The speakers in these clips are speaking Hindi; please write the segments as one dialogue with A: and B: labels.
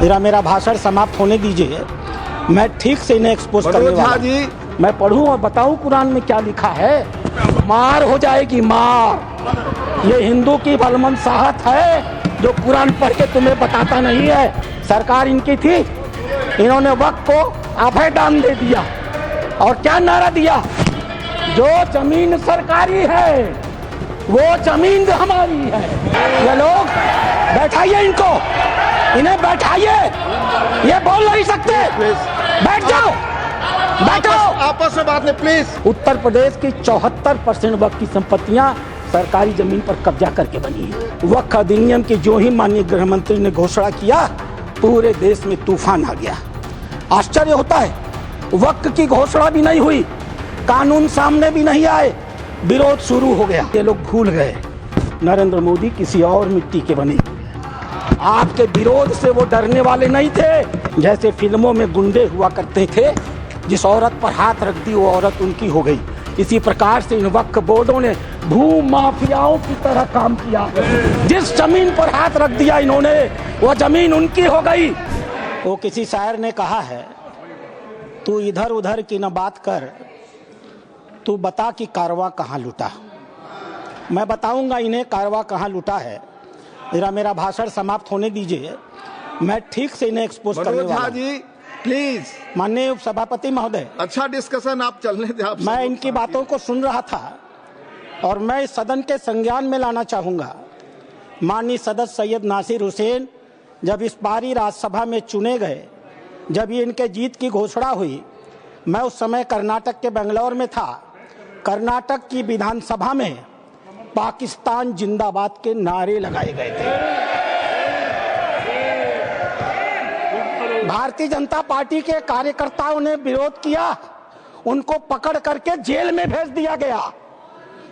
A: मेरा भाषण समाप्त होने दीजिए। मैं ठीक से इन्हें एक्सपोज करने वाला
B: जी।
A: मैं पढ़ूं और बताऊं कुरान में क्या लिखा है। मार हो जाएगी मार। ये हिंदू की बलमनसाहत है जो कुरान पढ़ के तुम्हें बताता नहीं है। सरकार इनकी थी, इन्होंने वक्त को आफे दान दे दिया और क्या नारा दिया, जो जमीन सरकारी है वो जमीन हमारी है। ये लोग बैठाइए इनको, इन्हें बैठाइए, ये बोल नहीं सकते। बैठ जाओ, बैठो।
B: आपस में बात नहीं प्लीज।
A: उत्तर प्रदेश की 74% वक्फ की संपत्तियां सरकारी जमीन पर कब्जा करके बनी है। वक्फ अधिनियम की जो ही माननीय गृह मंत्री ने घोषणा किया, पूरे देश में तूफान आ गया। आश्चर्य होता है, वक्फ की घोषणा भी नहीं हुई, कानून सामने भी नहीं आए, विरोध शुरू हो गया। ये लोग भूल गए नरेंद्र मोदी किसी और मिट्टी के बने। आपके विरोध से वो डरने वाले नहीं थे। जैसे फिल्मों में गुंडे हुआ करते थे, जिस औरत पर हाथ रख दी वो औरत उनकी हो गई। इसी प्रकार से इन वक्फ बोर्डों ने भू माफियाओं की तरह काम किया। जिस जमीन पर हाथ रख दिया इन्होंने, वो जमीन उनकी हो गई। वो किसी शायर ने कहा है, तू इधर उधर की न बात कर, तू बता कि कारवां कहाँ लुटा। मैं बताऊंगा इन्हें कारवां कहाँ लुटा है। मेरा भाषण समाप्त होने दीजिए। मैं ठीक से इन्हें एक्सपोज करने वाला
B: जी प्लीज।
A: माननीय उपसभापति महोदय,
B: अच्छा डिस्कशन आप चलने दें। आप
A: मैं इनकी बातों को सुन रहा था और मैं इस सदन के संज्ञान में लाना चाहूंगा। माननीय सदस्य सैयद नासिर हुसैन जब इस बारी राज्यसभा में चुने गए, जब ये इनके जीत की घोषणा हुई, मैं उस समय कर्नाटक के बेंगलोर में था। कर्नाटक की विधानसभा में पाकिस्तान जिंदाबाद के नारे लगाए गए थे। भारतीय जनता पार्टी के कार्यकर्ताओं ने विरोध किया, उनको पकड़ करके जेल में भेज दिया गया।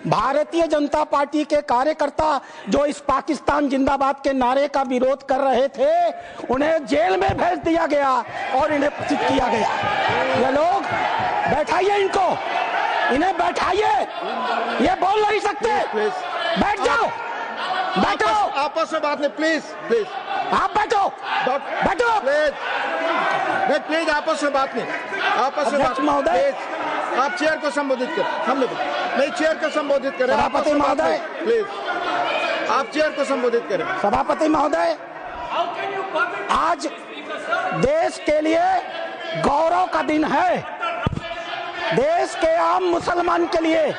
A: भारतीय जनता पार्टी के कार्यकर्ता जो इस पाकिस्तान जिंदाबाद के नारे का विरोध कर रहे थे, उन्हें जेल में भेज दिया गया और इन्हें प्रचित किया गया। ये लोग बैठाइए इनको, इन्हें बैठाइए, ये बोल नहीं सकते। बैठ जाओ, बैठो।
B: आपस में बात नहीं प्लीज प्लीज।
A: आप बैठो, बैठो
B: प्लीज प्लीज। आपस में बात नहीं, आपस में बात
A: महोदय।
B: आप चेयर को संबोधित करें, हम नहीं चेयर को संबोधित करें।
A: सभापति महोदय
B: प्लीज, आप चेयर को संबोधित करें।
A: सभापति महोदय, आज देश के लिए गौरव का दिन है। देश के आम मुसलमान के लिए,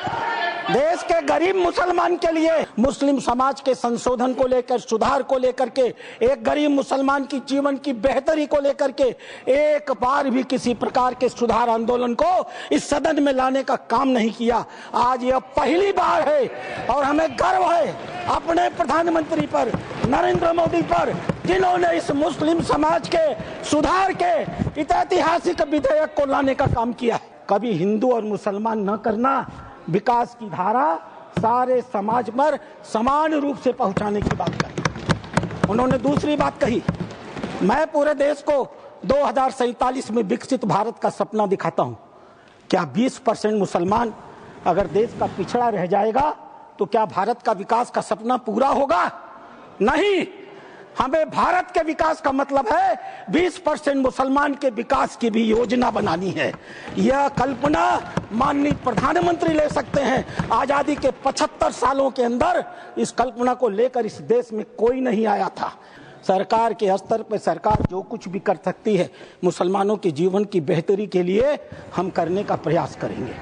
A: देश के गरीब मुसलमान के लिए, मुस्लिम समाज के संशोधन को लेकर, सुधार को लेकर के, एक गरीब मुसलमान की जीवन की बेहतरी को लेकर के एक बार भी किसी प्रकार के सुधार आंदोलन को इस सदन में लाने का काम नहीं किया। आज यह पहली बार है और हमें गर्व है अपने प्रधानमंत्री पर, नरेंद्र मोदी पर, जिन्होंने इस मुस्लिम समाज के सुधार के ऐतिहासिक विधेयक को लाने का काम किया है। कभी हिंदू और मुसलमान न करना, विकास की धारा सारे समाज पर समान रूप से पहुंचाने की बात कही। उन्होंने दूसरी बात कही, मैं पूरे देश को 2047 में विकसित भारत का सपना दिखाता हूं। क्या 20% मुसलमान अगर देश का पिछड़ा रह जाएगा तो क्या भारत का विकास का सपना पूरा होगा? नहीं। हमें भारत के विकास का मतलब है 20% मुसलमान के विकास की भी योजना बनानी है। यह कल्पना माननीय प्रधानमंत्री ले सकते हैं। आजादी के 75 सालों के अंदर इस कल्पना को लेकर इस देश में कोई नहीं आया था। सरकार के स्तर पर सरकार जो कुछ भी कर सकती है मुसलमानों के जीवन की बेहतरी के लिए हम करने का प्रयास करेंगे,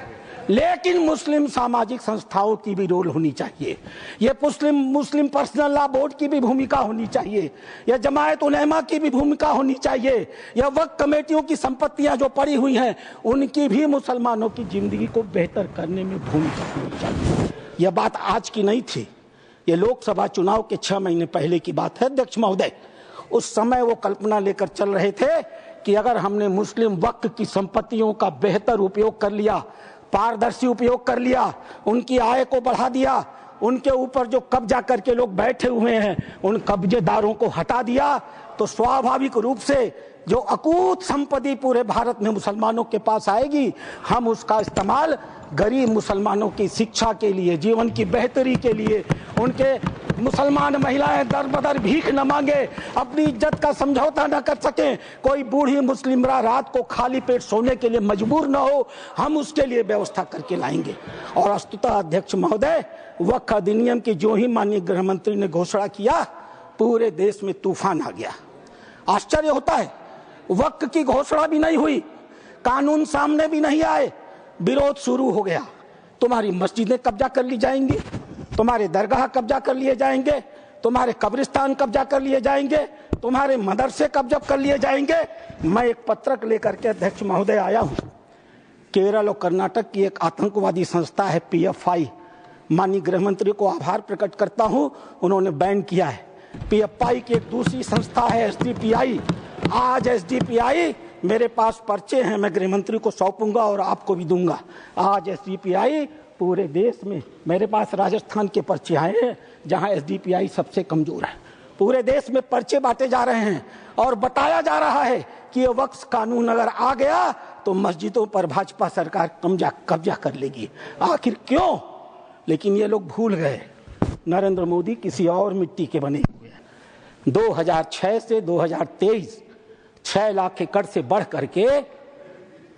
A: लेकिन मुस्लिम सामाजिक संस्थाओं की भी रोल होनी चाहिए। ये मुस्लिम पर्सनल लॉ बोर्ड की भी भूमिका होनी चाहिए, यह जमायत उलेमा की भी भूमिका होनी चाहिए, यह वक्फ कमेटियों की संपत्तियां जो पड़ी हुई हैं उनकी भी मुसलमानों की जिंदगी को बेहतर करने में भूमिका होनी चाहिए। यह बात आज की नहीं थी, ये लोकसभा चुनाव के 6 महीने पहले की बात है अध्यक्ष महोदय। उस समय वो कल्पना लेकर चल रहे थे कि अगर हमने मुस्लिम वक्फ की संपत्तियों का बेहतर उपयोग कर लिया, पारदर्शी उपयोग कर लिया, उनकी आय को बढ़ा दिया, उनके ऊपर जो कब्जा करके लोग बैठे हुए हैं उन कब्जेदारों को हटा दिया, तो स्वाभाविक रूप से जो अकूत संपत्ति पूरे भारत में मुसलमानों के पास आएगी, हम उसका इस्तेमाल गरीब मुसलमानों की शिक्षा के लिए, जीवन की बेहतरी के लिए, उनके मुसलमान महिलाएं दर बदर भीख न मांगे, अपनी इज्जत का समझौता न कर सके, कोई बूढ़ी मुस्लिम रात को खाली पेट सोने के लिए मजबूर न हो, हम उसके लिए व्यवस्था करके लाएंगे। और वस्तुतः अध्यक्ष महोदय, वक्फ अधिनियम की जो ही माननीय गृह मंत्री ने घोषणा किया, पूरे देश में तूफान आ गया। आश्चर्य होता है, वक्फ की घोषणा भी नहीं हुई, कानून सामने भी नहीं आए, विरोध शुरू हो गया। तुम्हारी मस्जिदें कब्जा कर ली जाएंगी, तुम्हारे दरगाह कब्जा कर लिए जाएंगे, तुम्हारे कब्रिस्तान कब्जा कर लिए जाएंगे, तुम्हारे मदरसे कब्जा कर लिए जाएंगे। मैं एक पत्रक लेकर के अध्यक्ष महोदय आया हूं। केरल और कर्नाटक की एक आतंकवादी संस्था है PFI, माननीय गृह मंत्री को आभार प्रकट करता हूं, उन्होंने बैन किया है। PFI की एक दूसरी संस्था है SDPI। आज SDPI, मेरे पास पर्चे हैं, मैं गृह मंत्री को सौंपूंगा और आपको भी दूंगा। आज SDPI पूरे देश में, मेरे पास राजस्थान के पर्चे आए हैं जहां SDPI सबसे कमजोर है। पूरे देश में पर्चे बांटे जा रहे हैं और बताया जा रहा है कि ये वक्फ कानून अगर आ गया तो मस्जिदों पर भाजपा सरकार कब्जा कर लेगी। आखिर क्यों? लेकिन ये लोग भूल गए, नरेंद्र मोदी किसी और मिट्टी के बने हुए हैं। 2006 से 2023 6 लाख एकड़ से बढ़ करके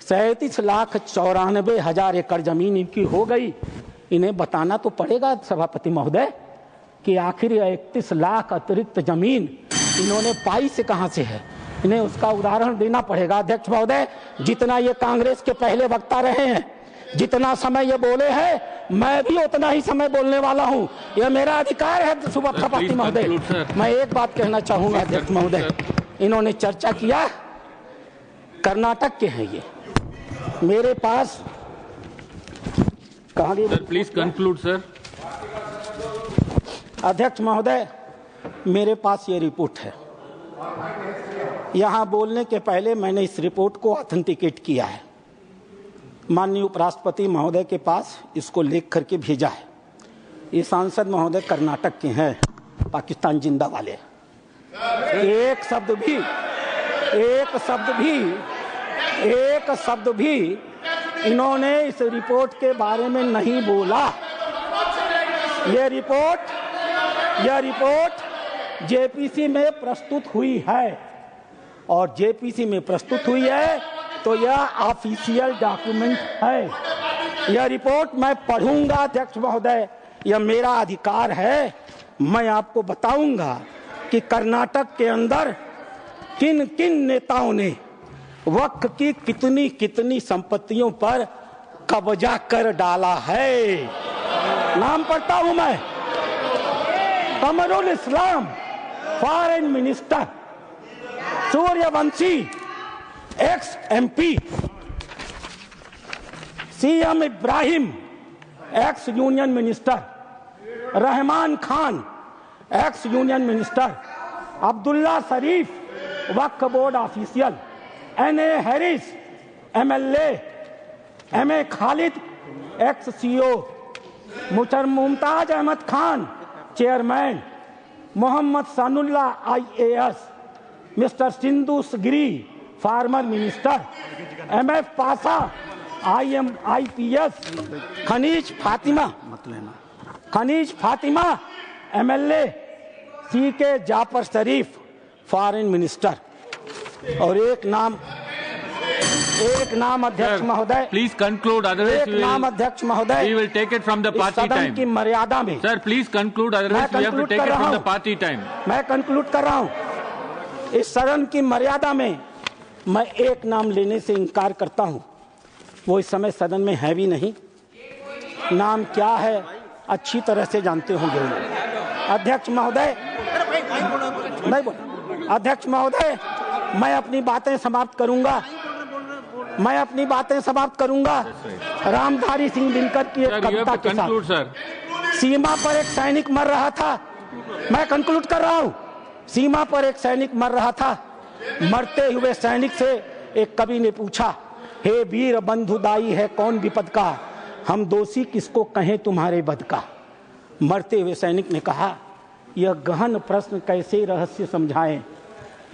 A: 37,94,000 एकड़ जमीन इनकी हो गई। इन्हें बताना तो पड़ेगा सभापति महोदय कि आखिर 31 लाख अतिरिक्त जमीन इन्होंने पाई से कहां से है, इन्हें उसका उदाहरण देना पड़ेगा। अध्यक्ष महोदय, जितना ये कांग्रेस के पहले वक्ता रहे हैं, जितना समय ये बोले हैं, मैं भी उतना ही समय बोलने वाला हूं। यह मेरा अधिकार है सभापति महोदय। मैं एक बात कहना चाहूंगा अध्यक्ष महोदय, इन्होंने चर्चा किया, कर्नाटक के हैं ये, मेरे पास कहां गई?
C: Please conclude sir.
A: अध्यक्ष महोदय, मेरे पास ये रिपोर्ट है। यहां बोलने के पहले मैंने इस रिपोर्ट को ऑथेंटिकेट किया है, माननीय उपराष्ट्रपति महोदय के पास इसको लिख करके भेजा है। ये सांसद महोदय कर्नाटक के हैं, पाकिस्तान जिंदा वाले। एक शब्द भी इन्होंने इस रिपोर्ट के बारे में नहीं बोला। यह रिपोर्ट JPC में प्रस्तुत हुई है और JPC में प्रस्तुत हुई है तो यह ऑफिशियल डॉक्यूमेंट है। यह रिपोर्ट मैं पढ़ूंगा अध्यक्ष महोदय, यह मेरा अधिकार है। मैं आपको बताऊंगा कि कर्नाटक के अंदर किन किन नेताओं ने वक्फ की कितनी कितनी संपत्तियों पर कब्जा कर डाला है। नाम पढ़ता हूं मैं, Kamrul Islam foreign minister, Suryavanshi ex MP, CM Ibrahim ex union minister, Rahman Khan ex union minister, Abdullah Sharif Waqf board official, NA Haris MLA, MA Khalid ex CO, Mumtaz Ahmed Khan chairman, Mohammed Sanaullah IAS, mister Sindhu Giri former minister, MF Pasha IPS, Khaneez Fatima MLA, CK Jafar Sharif foreign minister. और एक नाम अध्यक्ष महोदय,
C: प्लीज कंक्लूड, अदरवाइज
A: एक नाम अध्यक्ष महोदय,
C: we will take it from the party time
A: की मर्यादा में।
C: Sir please conclude, otherwise we have to take it from the party time.
A: मैं कंक्लूड कर रहा हूं। इस सदन की मर्यादा में मैं एक नाम लेने से इनकार करता हूं। वो इस समय सदन में है भी नहीं। नाम क्या है अच्छी तरह से जानते होंगे। अध्यक्ष महोदय, नहीं बोल। अध्यक्ष महोदय, मैं अपनी बातें समाप्त करूंगा। रामधारी सिंह दिनकर की एक कविता के साथ। सीमा पर एक सैनिक मर रहा था, मैं कंक्लूड कर रहा हूं। सीमा पर एक सैनिक मर रहा था, मरते हुए सैनिक से एक कवि ने पूछा, हे वीर बंधुदाई है कौन विपद का, हम दोषी किसको कहें तुम्हारे बद का। मरते हुए सैनिक ने कहा, यह गहन प्रश्न कैसे रहस्य समझाएं,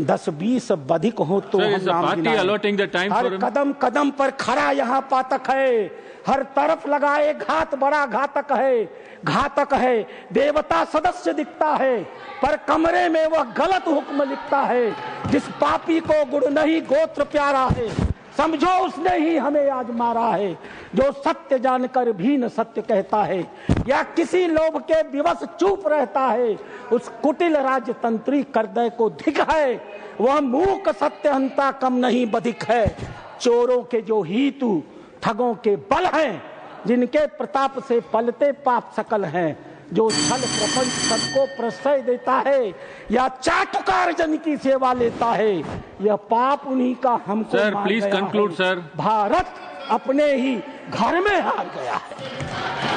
A: 10-20 बधिक हो तो
C: Sir,
A: हम
C: is the
A: नाम
C: party
A: गिनाएं।
C: allotting the time
A: her
C: for him?
A: कदम कदम पर खड़ा यहाँ पातक है, हर तरफ लगाए घात बड़ा घातक है। देवता सदस्य दिखता है पर कमरे में वह गलत हुक्म लिखता है। जिस पापी को गुण नहीं गोत्र प्यारा है, समझो उसने ही हमें आज मारा है। जो सत्य जानकर भी न सत्य कहता है या किसी लोभ के विवश चुप रहता है, उस कुटिल राजतंत्री करदय को धिक है। वह मूक सत्यहंता कम नहीं बधिक है। चोरों के जो हीतु ठगों के बल हैं, जिनके प्रताप से पलते पाप सकल हैं। जो छल प्रपंच सबको प्रश्रय देता है या चाटुकार जन की सेवा लेता है, यह पाप उन्हीं का हमको
C: Sir,
A: मार
C: please
A: गया
C: conclude,
A: है।
C: sir.
A: भारत अपने ही घर में हार गया है।